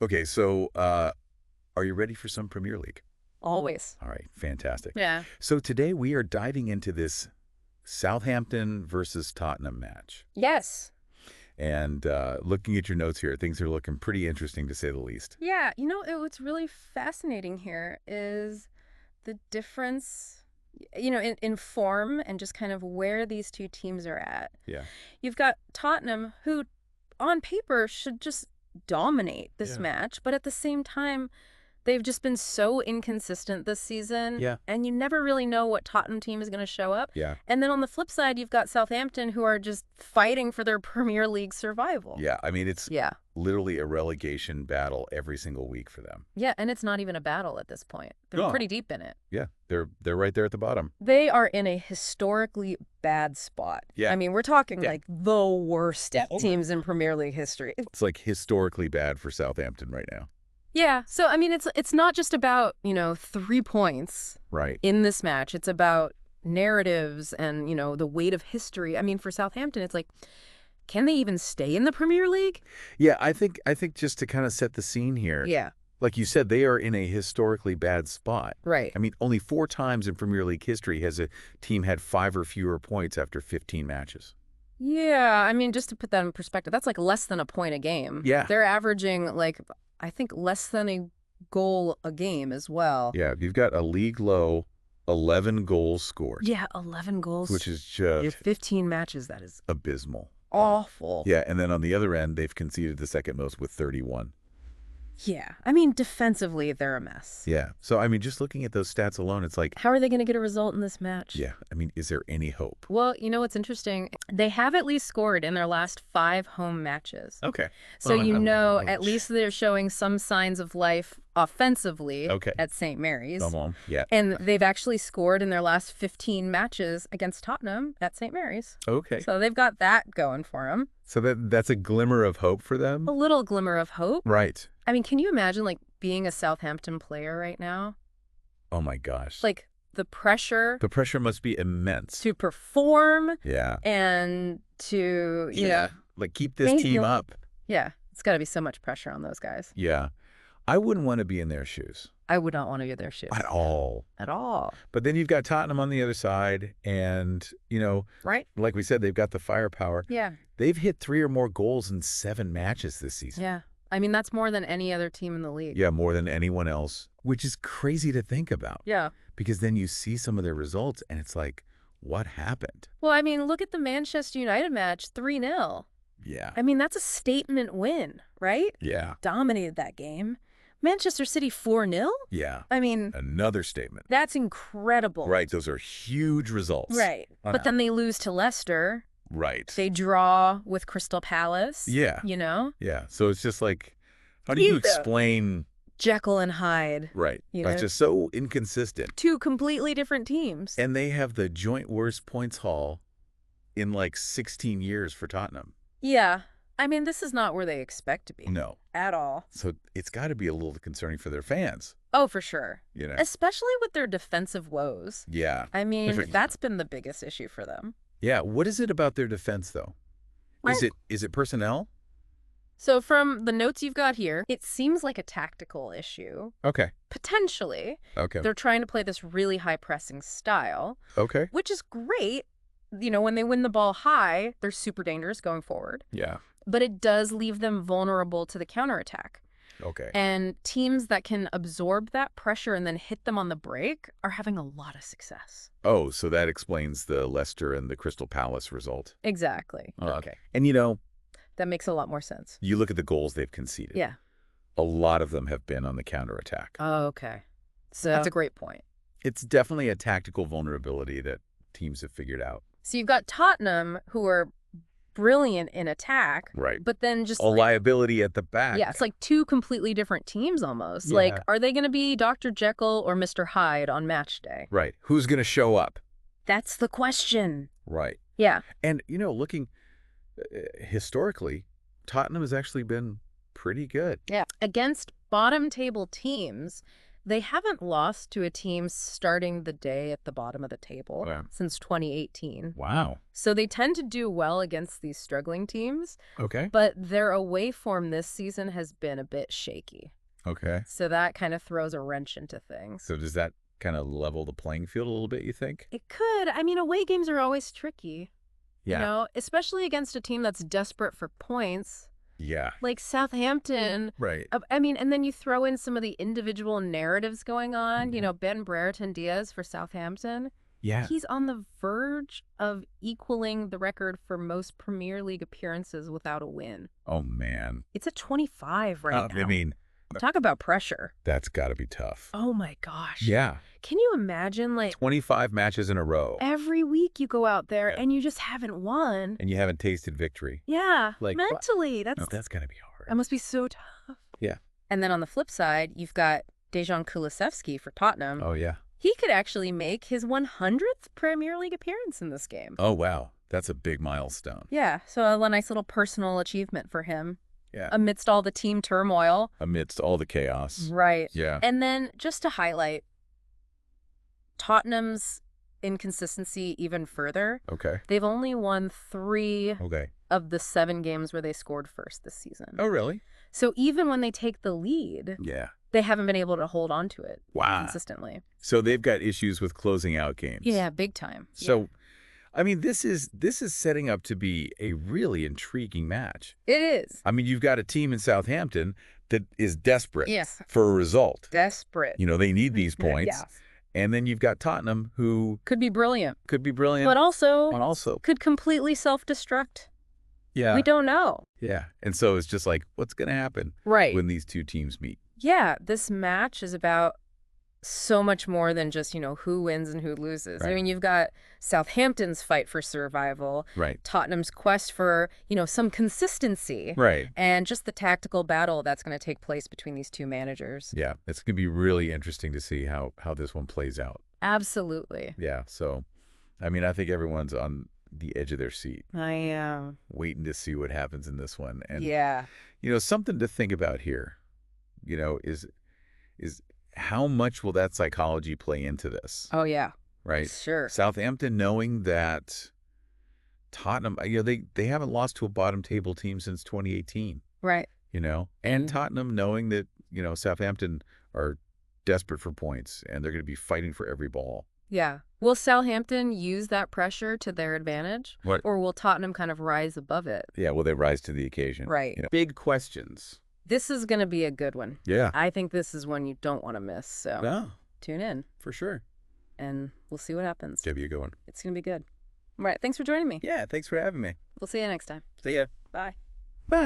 Okay, so are you ready for some Premier League? Always. All right, fantastic. Yeah. So today we are diving into this Southampton versus Tottenham match. Yes. And looking at your notes here, things are looking pretty interesting to say the least. Yeah. What's really fascinating here is the difference, in form and just kind of where these two teams are at. Yeah. You've got Tottenham, who on paper should just dominate this Yeah. match, but at the same time, they've just been so inconsistent this season, Yeah. and you never really know what Tottenham team is going to show up. Yeah. And then on the flip side, you've got Southampton, who are just fighting for their Premier League survival. Yeah. I mean, it's Yeah. literally a relegation battle every single week for them. Yeah, and it's not even a battle at this point. They're No. pretty deep in it. Yeah. They're right there at the bottom. They are in a historically bad spot. Yeah. I mean, we're talking Yeah. like the worst Yeah. teams in Premier League history. It's like historically bad for Southampton right now. Yeah, so I mean, it's not just about, 3 points Right. in this match. It's about narratives and, the weight of history. I mean, for Southampton, it's like, can they even stay in the Premier League? Yeah, I think just to kind of set the scene here, Yeah, like you said, they are in a historically bad spot. right. I mean, only 4 times in Premier League history has a team had 5 or fewer points after 15 matches. Yeah, I mean, just to put that in perspective, that's like less than a point a game. Yeah. They're averaging like, I think, less than a goal a game as well. Yeah, you've got a league low 11 goals scored, Yeah, 11 goals. which is in just 15 matches. That is abysmal. awful. Yeah, and then on the other end, they've conceded the second most with 31. Yeah. I mean, defensively, they're a mess. Yeah, so I mean, just looking at those stats alone, it's like, How are they going to get a result in this match? yeah, I mean, is there any hope? Well, you know what's interesting? They have at least scored in their last 5 home matches. Okay. So Well, at least they're showing some signs of life offensively Okay. at St. Mary's. Come on. Yeah. And they've actually scored in their last 15 matches against Tottenham at St. Mary's. Okay. So they've got that going for them. So that's a glimmer of hope for them? A little glimmer of hope. Right. I mean, can you imagine, like, being a Southampton player right now? Oh my gosh. Like, the pressure The pressure must be immense. to perform Yeah. and to, you know, Like, keep this Thank team you. up. yeah, it's got to be so much pressure on those guys. Yeah. I wouldn't want to be in their shoes I would not want to be in their shoes at all. at all. But then you've got Tottenham on the other side, and, Right? like we said, they've got the firepower. Yeah. They've hit 3 or more goals in 7 matches this season. Yeah. I mean, that's more than any other team in the league. Yeah, more than anyone else, which is crazy to think about. Yeah. Because then you see some of their results, and it's like, what happened? Well, I mean, look at the Manchester United match, 3-0. Yeah. I mean, that's a statement win, right? Yeah. Dominated that game. Manchester City 4-0? Yeah. I mean, Another statement. that's incredible. Right. Those are huge results. Right. Oh, But no. then they lose to Leicester. Right. They draw with Crystal Palace. Yeah. Yeah. So it's just like, how do you You- explain? Jekyll and Hyde. Right. You That's know? just so inconsistent. 2 completely different teams. And they have the joint worst points haul in like 16 years for Tottenham. Yeah. I mean, this is not where they expect to be. No. At all. So it's got to be a little concerning for their fans, Oh, for sure. you know? Especially with their defensive woes. Yeah. I mean, Sure. that's been the biggest issue for them. Yeah. What is it about their defense, though? Is it personnel? So from the notes you've got here, it seems like a tactical issue. Okay. Potentially. Okay. They're trying to play this really high pressing style, Okay. which is great. When they win the ball high, they're super dangerous going forward. Yeah. But it does leave them vulnerable to the counterattack. Okay. And teams that can absorb that pressure and then hit them on the break are having a lot of success. Oh, so that explains the Leicester and the Crystal Palace result. Exactly. Okay. And, That makes a lot more sense. you look at the goals they've conceded. Yeah. A lot of them have been on the counterattack. Oh, okay. So that's a great point. It's definitely a tactical vulnerability that teams have figured out. So you've got Tottenham, who are brilliant in attack, Right. but then just A liability at the back. yeah, it's like 2 completely different teams almost. Yeah. Like, are they going to be Dr. Jekyll or Mr. Hyde on match day? Right. Who's going to show up? That's the question. Right. Yeah. And, looking historically, Tottenham has actually been pretty good. Yeah. Against bottom table teams, They haven't lost to a team starting the day at the bottom of the table Wow. since 2018. Wow. So they tend to do well against these struggling teams, Okay. but their away form this season has been a bit shaky. Okay. So that kind of throws a wrench into things. So does that kind of level the playing field a little bit, you think? It could. I mean, away games are always tricky, Yeah. you know, especially against a team that's desperate for points. Yeah. Like Southampton. Right. I mean, and then you throw in some of the individual narratives going on. You know, Ben Brereton Diaz for Southampton. Yeah. He's on the verge of equaling the record for most Premier League appearances without a win. Oh, man. It's at 25 right now. I mean, Talk about pressure. that's got to be tough. Oh, my gosh. Yeah. Can you imagine, like, 25 matches in a row. every week you go out there Yeah. and you just haven't won? And you haven't tasted victory. Yeah. Like, mentally. No, that's got to be hard. That must be so tough. Yeah. And then on the flip side, you've got Dejan Kulusevski for Tottenham. Oh, yeah. He could actually make his 100th Premier League appearance in this game. Oh, wow. That's a big milestone. Yeah, so a nice little personal achievement for him. Yeah. Amidst all the team turmoil. Amidst all the chaos. Right. Yeah. And then just to highlight Tottenham's inconsistency even further, Okay. they've only won 3 Okay. of the 7 games where they scored first this season. Oh, really? So even when they take the lead, Yeah. they haven't been able to hold on to it Wow. consistently. So they've got issues with closing out games. Yeah, big time. So, I mean, this is setting up to be a really intriguing match. It is. I mean, you've got a team in Southampton that is desperate Yes. for a result. Desperate. You know, they need these points. Yeah. And then you've got Tottenham, who Could be brilliant. could be brilliant, But also and also, could completely self-destruct. yeah, We don't know. yeah. And so it's just like, what's going to happen Right. when these two teams meet? Yeah, this match is about so much more than just, you know, who wins and who loses. I Right. mean, you've got Southampton's fight for survival, Right, Tottenham's quest for, you know, some consistency, right. and just the tactical battle that's going to take place between these two managers. Yeah, it's going to be really interesting to see how this one plays out. Absolutely. Yeah, so, I mean, I think everyone's on the edge of their seat, waiting to see what happens in this one. And, Yeah. you know, something to think about here, you know, is how much will that psychology play into this, Oh, yeah. right? Sure. Southampton knowing that Tottenham, you know, they haven't lost to a bottom table team since 2018, Right. you know, and Tottenham knowing that, you know, Southampton are desperate for points and they're going to be fighting for every ball. Yeah. Will Southampton use that pressure to their advantage? What? Or will Tottenham kind of rise above it? Yeah, will they rise to the occasion? Right. You know, big questions. This is going to be a good one. Yeah. I think this is one you don't want to miss. So No, tune in for sure. and we'll see what happens. Give you a good one. It's going to be good. All right. Thanks for joining me. Yeah, thanks for having me. We'll see you next time. See ya. Bye. Bye.